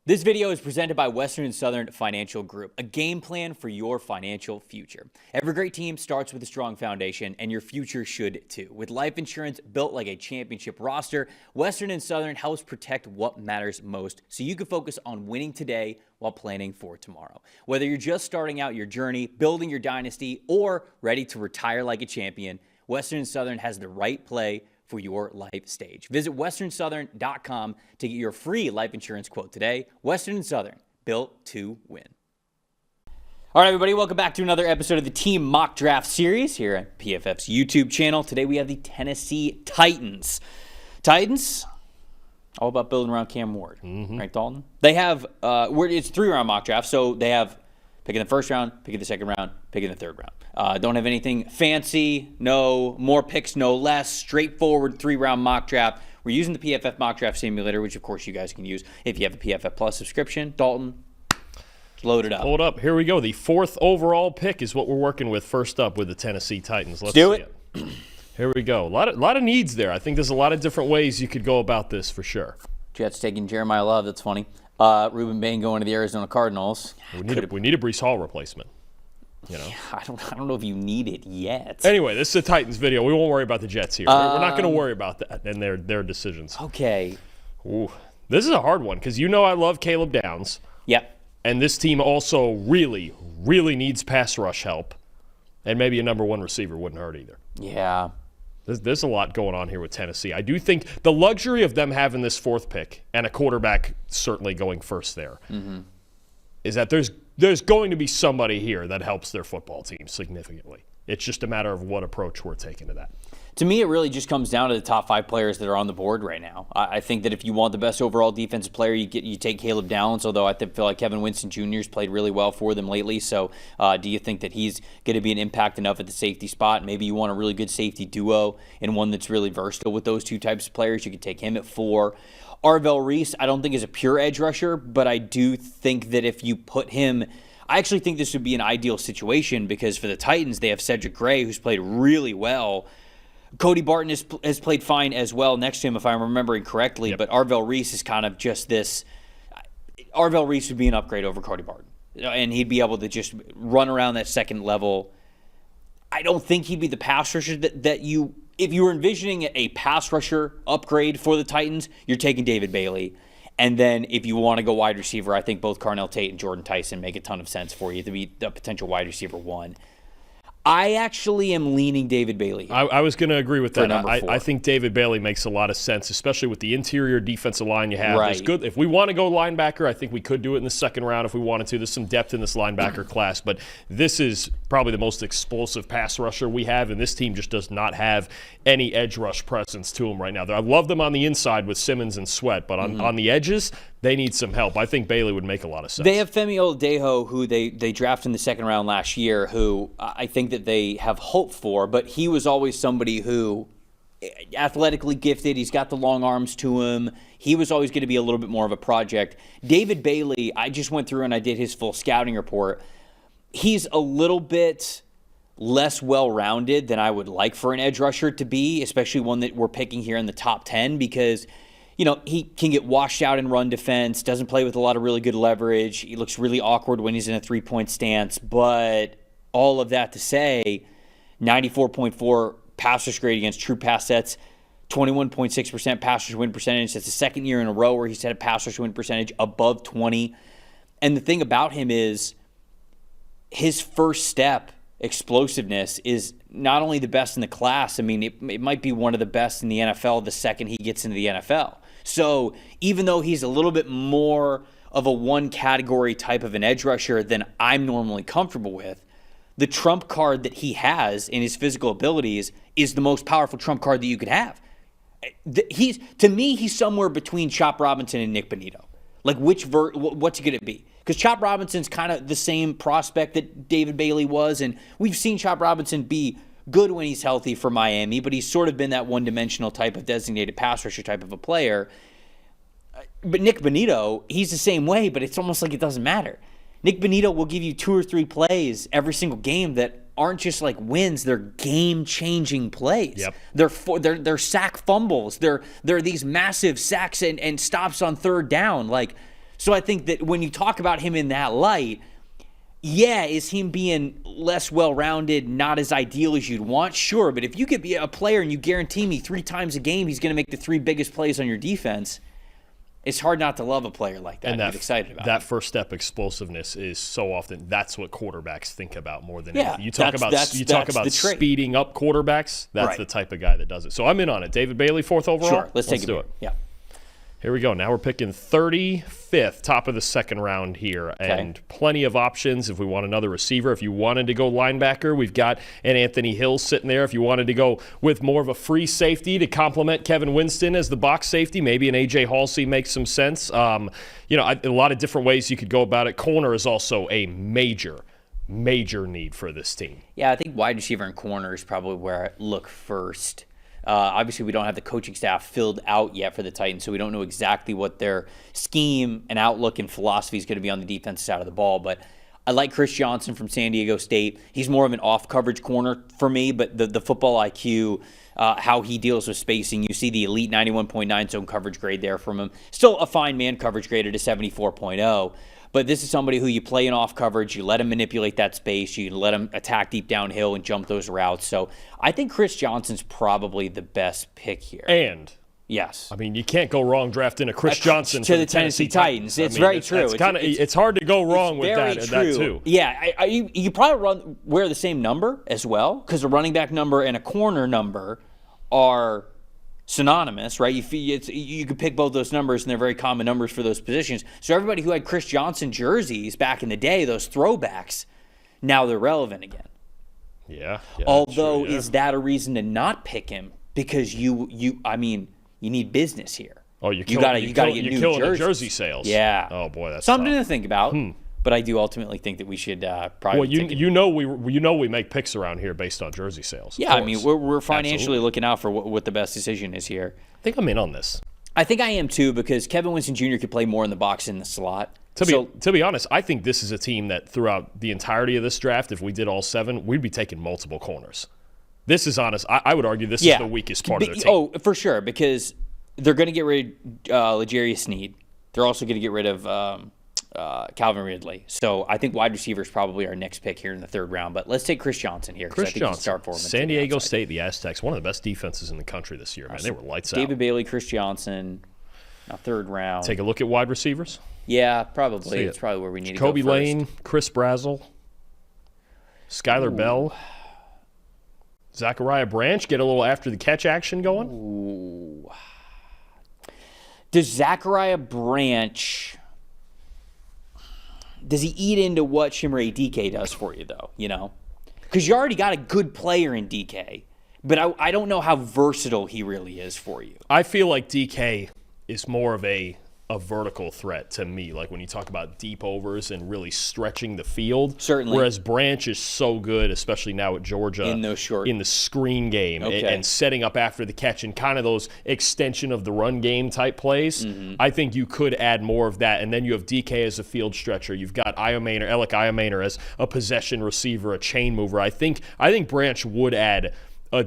This video is presented by Western and Southern Financial Group, a game plan for your financial future. Every great team starts with a strong foundation, and your future should too. With life insurance built like a championship roster, Western and Southern helps protect what matters most so you can focus on winning today while planning for tomorrow. Whether you're just starting out your journey, building your dynasty, or ready to retire like a champion, Western and Southern has the right play for your life stage. Visit westernsouthern.com to get your free life insurance quote today. Western and Southern, built to win. All right, everybody, welcome back to another episode of the Team Mock Draft Series here at PFF's YouTube channel. Today we have the Tennessee Titans. Titans, all about building around Cam Ward, right, Dalton? They have, it's 3-round mock draft, so they have pick in the first round, pick in the second round, pick in the third round. Don't have anything fancy, no more picks, no less. Straightforward 3-round mock draft. We're using the PFF mock draft simulator, which of course you guys can use if you have a PFF Plus subscription. Dalton, load it up. Hold up. Here we go. The 4th overall pick is what we're working with first up with the Tennessee Titans. Let's do it. Here we go. A lot of needs there. I think there's a lot of different ways you could go about this for sure. Jets taking Jeremiah Love. That's funny. Ruben Bain going to the Arizona Cardinals. We need a Breece Hall replacement. You know, I don't know if you need it yet. Anyway, this is a Titans video. We won't worry about the Jets here. We're not going to worry about that and their decisions. Okay. Ooh, this is a hard one because you know I love Caleb Downs. Yep. And this team also really, really needs pass rush help. And maybe a number 1 receiver wouldn't hurt either. Yeah. There's a lot going on here with Tennessee. I do think the luxury of them having this 4th pick and a quarterback certainly going first there is that there's going to be somebody here that helps their football team significantly. It's just a matter of what approach we're taking to that. To me, it really just comes down to the top 5 players that are on the board right now. I think that if you want the best overall defensive player, you take Caleb Downs, although I feel like Kevin Winston Jr. has played really well for them lately. So do you think that he's going to be an impact enough at the safety spot? Maybe you want a really good safety duo and one that's really versatile with those two types of players. You could take him at 4. Arvell Reese, I don't think is a pure edge rusher, but I do think that if you put him, I actually think this would be an ideal situation because for the Titans, they have Cedric Gray, who's played really well. Cody Barton has played fine as well next to him, if I'm remembering correctly, but Arvell Reese is kind of just this. Arvell Reese would be an upgrade over Cody Barton, and he'd be able to just run around that second level. I don't think he'd be the pass rusher that you, if you were envisioning a pass rusher upgrade for the Titans, you're taking David Bailey. And then if you want to go wide receiver, I think both Carnell Tate and Jordan Tyson make a ton of sense for you to be the potential wide receiver 1. I actually am leaning David Bailey. I was going to agree with that. I think David Bailey makes a lot of sense, especially with the interior defensive line you have. Right. Good. If we want to go linebacker, I think we could do it in the second round if we wanted to. There's some depth in this linebacker class, but this is probably the most explosive pass rusher we have, and this team just does not have any edge rush presence to them right now. I love them on the inside with Simmons and Sweat, but on the edges, they need some help. I think Bailey would make a lot of sense. They have Femi Oladejo, who they drafted in the second round last year, who I think that they have hope for, but he was always somebody who, athletically gifted, he's got the long arms to him. He was always going to be a little bit more of a project. David Bailey, I just went through and I did his full scouting report. He's a little bit less well-rounded than I would like for an edge rusher to be, especially one that we're picking here in the top 10 because he can get washed out in run defense, doesn't play with a lot of really good leverage. He looks really awkward when he's in a 3-point stance. But all of that to say, 94.4 pass rush grade against true pass sets, 21.6% pass rush win percentage. That's the second year in a row where he's had a pass rush win percentage above 20. And the thing about him is his first step explosiveness is not only the best in the class, I mean, it might be one of the best in the NFL the second he gets into the NFL. So even though he's a little bit more of a one category type of an edge rusher than I'm normally comfortable with, the trump card that he has in his physical abilities is the most powerful trump card that you could have. To me, he's somewhere between Chop Robinson and Nick Bonito. Like what's he going to be? Because Chop Robinson's kind of the same prospect that David Bailey was, and we've seen Chop Robinson be good when he's healthy for Miami, but he's sort of been that one-dimensional type of designated pass rusher type of a player. But Nick Bonito, he's the same way, but it's almost like it doesn't matter. Nick Bonito will give you 2 or 3 plays every single game that aren't just like wins; they're game-changing plays. Yep. They're sack fumbles. They're these massive sacks and stops on third down. Like So I think that when you talk about him in that light, yeah, is him being less well-rounded, not as ideal as you'd want? Sure, but if you could be a player and you guarantee me 3 times a game he's going to make the 3 biggest plays on your defense, it's hard not to love a player like that and get excited about that him. First step explosiveness is so often that's what quarterbacks think about more than Yeah, anything. You talk about the trait. speeding up quarterbacks. That's Right. the type of guy that does it. So I'm in on it. David Bailey, 4th overall. Sure, let's take do it. Yeah. Here we go. Now we're picking 35th, top of the second round here, and plenty of options if we want another receiver. If you wanted to go linebacker, we've got an Anthony Hill sitting there. If you wanted to go with more of a free safety to complement Kevin Winston as the box safety, maybe an A.J. Halsey makes some sense. A lot of different ways you could go about it. Corner is also a major need for this team. Yeah, I think wide receiver and corner is probably where I look first. Obviously, we don't have the coaching staff filled out yet for the Titans, so we don't know exactly what their scheme and outlook and philosophy is going to be on the defensive side of the ball. But I like Chris Johnson from San Diego State. He's more of an off-coverage corner for me, but the football IQ, how he deals with spacing, you see the elite 91.9 zone coverage grade there from him. Still a fine man coverage grade at a 74.0. But this is somebody who you play in off coverage, you let him manipulate that space, you let him attack deep downhill and jump those routes. So I think Chris Johnson's probably the best pick here. And yes, I mean, you can't go wrong drafting a Chris Johnson to the Tennessee Titans. It's very true. It's hard to go wrong with that too. Yeah, you probably wear the same number as well, because a running back number and a corner number are synonymous, right? You could pick both those numbers, and they're very common numbers for those positions. So everybody who had Chris Johnson jerseys back in the day, those throwbacks, now they're relevant again. Yeah. Although, is that a reason to not pick him? Because you need business here. Oh, you gotta get new jerseys. The jersey sales. Yeah. Oh boy, that's something tough to think about. But I do ultimately think that we should probably. Well, we make picks around here based on jersey sales. Yeah, I mean we're financially looking out for what the best decision is here. I think I'm in on this. I think I am too, because Kevin Winston Jr. could play more in the box in the slot. To be honest, I think this is a team that throughout the entirety of this draft, if we did all 7, we'd be taking multiple corners. This is honest. I would argue this is the weakest part of the team. Oh, for sure, because they're going to get rid of L'Jarius Sneed. They're also going to get rid of Calvin Ridley. So I think wide receiver is probably our next pick here in the 3rd round. But let's take Chris Johnson here. Chris Johnson, start for him San Diego State, the Aztecs, one of the best defenses in the country this year, man. They were lights out. David Bailey, Chris Johnson, now 3rd round. Take a look at wide receivers. Yeah, probably. It's probably where we need to go Kobe first. Lane, Chris Brazel, Skylar Bell, Zachariah Branch, get a little after the catch action going. Ooh. Does Zachariah Branch, does he eat into what Chimere DK does for you, though? Because you already got a good player in DK, but I don't know how versatile he really is for you. I feel like DK is more of a vertical threat to me, like when you talk about deep overs and really stretching the field. Certainly. Whereas Branch is so good, especially now at Georgia, in the screen game and setting up after the catch and kind of those extension of the run game type plays. Mm-hmm. I think you could add more of that, and then you have DK as a field stretcher. You've got Alec Iamaner as a possession receiver, a chain mover. I think Branch would add a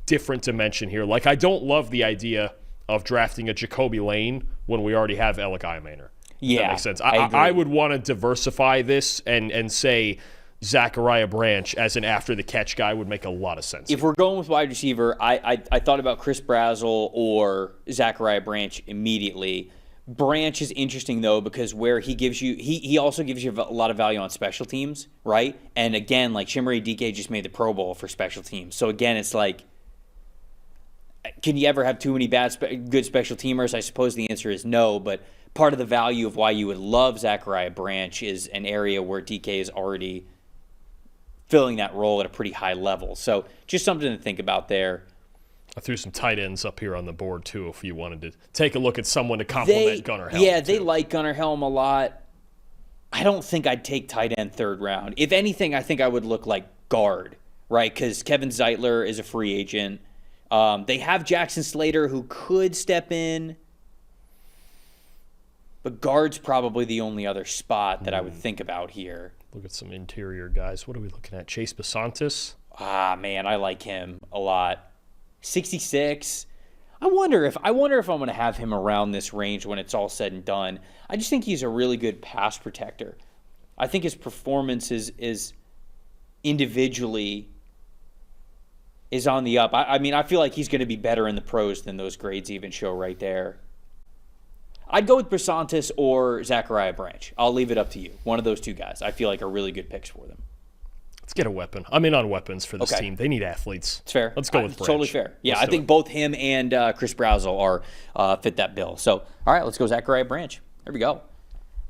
different dimension here. Like, I don't love the idea of drafting a Jacoby Lane when we already have Alec Iamaner. Yeah, that makes sense. I would want to diversify this and say Zachariah Branch as an after-the-catch guy would make a lot of sense. If we're going with wide receiver, I thought about Chris Brazel or Zachariah Branch immediately. Branch is interesting, though, because where he gives you – he also gives you a lot of value on special teams, right? And, again, like Chimere DK just made the Pro Bowl for special teams. So, again, it's like – can you ever have too many good special teamers? I suppose the answer is no, but part of the value of why you would love Zachariah Branch is an area where DK is already filling that role at a pretty high level. So just something to think about there. I threw some tight ends up here on the board, too, if you wanted to take a look at someone to complement Gunnar Helm. Yeah, they like Gunnar Helm a lot. I don't think I'd take tight end 3rd round. If anything, I think I would look like guard, right? Because Kevin Zeitler is a free agent. They have Jackson Slater, who could step in, but guard's probably the only other spot that I would think about here. Look at some interior guys. What are we looking at? Chase Basantis? Man, I like him a lot. 66. I wonder if I'm going to have him around this range when it's all said and done. I just think he's a really good pass protector. I think his performance is individually is on the up. I mean, I feel like he's going to be better in the pros than those grades even show right there. I'd go with Brisantis or Zachariah Branch. I'll leave it up to you. One of those two guys I feel like are really good picks for them. Let's get a weapon. I'm in on weapons for this team. They need athletes. It's fair. Let's go with Branch. Totally fair. Yeah, I think both him and Chris Brazel are fit that bill. So, all right, let's go Zachariah Branch. There we go.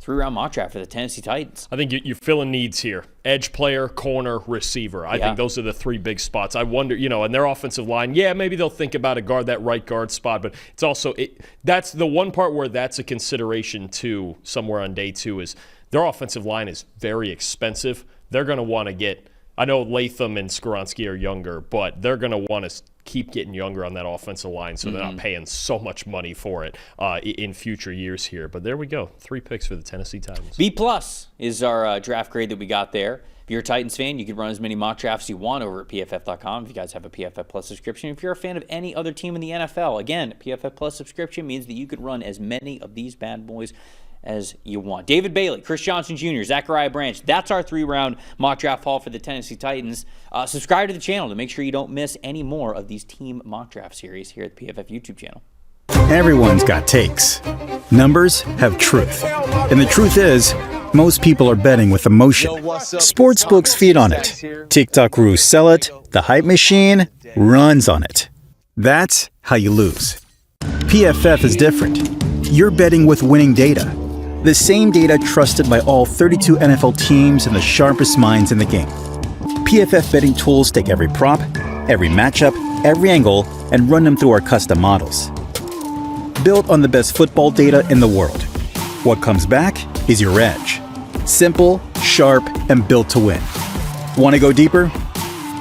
3-round mock draft for the Tennessee Titans. I think you're filling needs here. Edge player, corner, receiver. I think those are the three big spots. I wonder, and their offensive line, maybe they'll think about a guard, that right guard spot, but it's also that's the one part where that's a consideration too somewhere on day 2 is their offensive line is very expensive. They're going to want to get – I know Latham and Skoronski are younger, but they're going to want to keep getting younger on that offensive line so they're not paying so much money for it in future years here. But there we go. 3 picks for the Tennessee Titans. B+ is our draft grade that we got there. If you're a Titans fan, you can run as many mock drafts you want over at PFF.com if you guys have a PFF Plus subscription. If you're a fan of any other team in the NFL, again, PFF Plus subscription means that you could run as many of these bad boys as you want. David Bailey, Chris Johnson Jr., Zachariah Branch. That's our 3-round mock draft haul for the Tennessee Titans. Subscribe to the channel to make sure you don't miss any more of these team mock draft series here at the PFF YouTube channel. Everyone's got takes. Numbers have truth. And the truth is, most people are betting with emotion. Sportsbooks feed on it. TikTok gurus sell it. The hype machine runs on it. That's how you lose. PFF is different. You're betting with winning data. The same data trusted by all 32 NFL teams and the sharpest minds in the game. PFF betting tools take every prop, every matchup, every angle, and run them through our custom models. Built on the best football data in the world. What comes back is your edge. Simple, sharp, and built to win. Want to go deeper?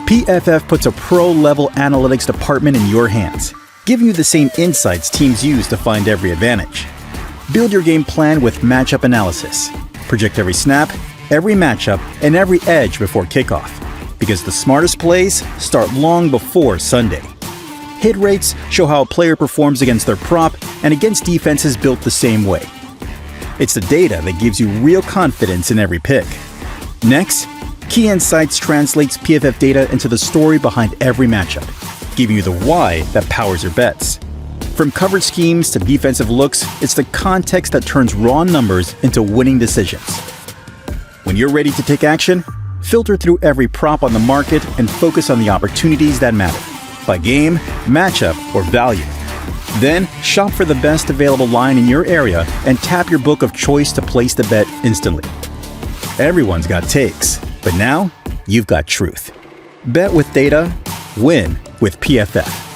PFF puts a pro-level analytics department in your hands, giving you the same insights teams use to find every advantage. Build your game plan with matchup analysis. Project every snap, every matchup, and every edge before kickoff. Because the smartest plays start long before Sunday. Hit rates show how a player performs against their prop and against defenses built the same way. It's the data that gives you real confidence in every pick. Next, Key Insights translates PFF data into the story behind every matchup, giving you the why that powers your bets. From coverage schemes to defensive looks, it's the context that turns raw numbers into winning decisions. When you're ready to take action, filter through every prop on the market and focus on the opportunities that matter, by game, matchup, or value. Then, shop for the best available line in your area and tap your book of choice to place the bet instantly. Everyone's got takes, but now you've got truth. Bet with data, win with PFF.